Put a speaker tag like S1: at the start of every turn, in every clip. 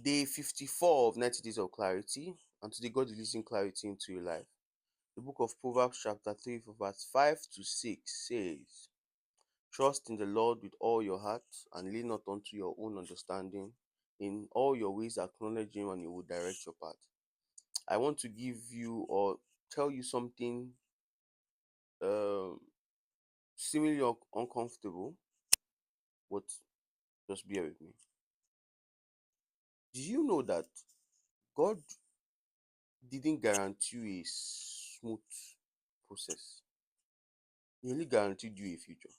S1: Day 54 of 90 Days of Clarity, and today God is releasing clarity into your life. The book of Proverbs, chapter 3, from verse 5 to 6 says, Trust in the Lord with all your heart, and lean not unto your own understanding. In all your ways acknowledge Him, and He will direct your path. I want to give you or tell you something um seemingly uncomfortable, but just bear with me. Do you know that God didn't guarantee you a smooth process? He only guaranteed you a future.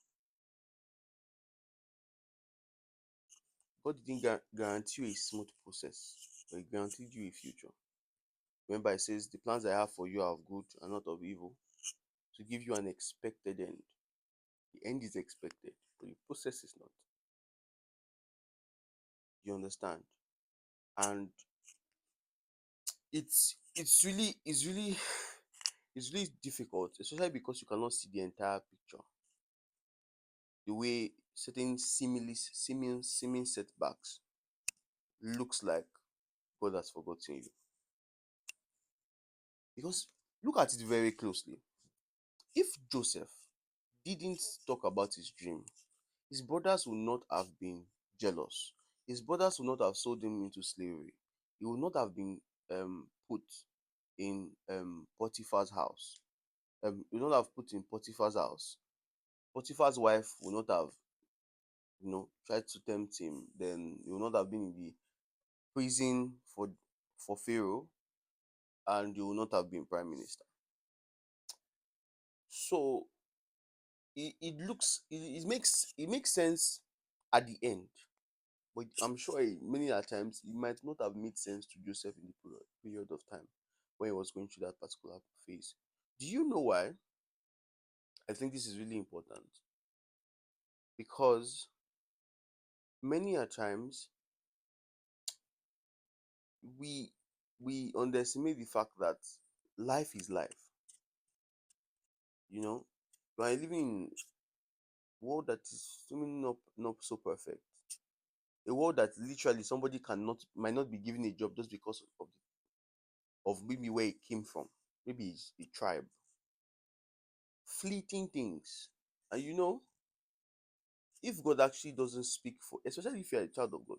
S1: God didn't guarantee you a smooth process, but He guaranteed you a future. Remember, it says, The plans I have for you are of good and not of evil, to give you an expected end. The end is expected, but the process is not. You understand? And it's really it's really difficult, especially because you cannot see the entire picture. The way certain seeming setbacks looks like God has forgotten you. Because look at it very closely. If Joseph didn't talk about his dream, his brothers would not have been jealous. His brothers would not have sold him into slavery. He would not have been put in Potiphar's house. He would not have put in Potiphar's house. Potiphar's wife would not have, tried to tempt him. Then he would not have been in the prison for Pharaoh, and he would not have been prime minister. So it makes sense at the end. But I'm sure many a times it might not have made sense to Joseph in the period of time when he was going through that particular phase. Do you know why? I think this is really important because many a times we we underestimate the fact that life is life. You know, we are living in a world that is seemingly not so perfect. A world that literally somebody cannot might not be given a job just because of maybe where it came from. Maybe it's a tribe. Fleeting things. And if God actually doesn't speak for, especially if you're a child of God,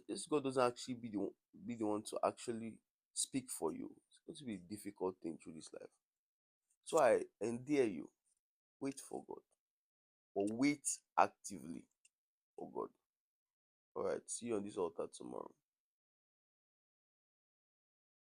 S1: if God doesn't actually be the one to actually speak for you, it's going to be a difficult thing through this life. So I endear you, wait for God, or wait actively for God. All right, see you on this altar tomorrow.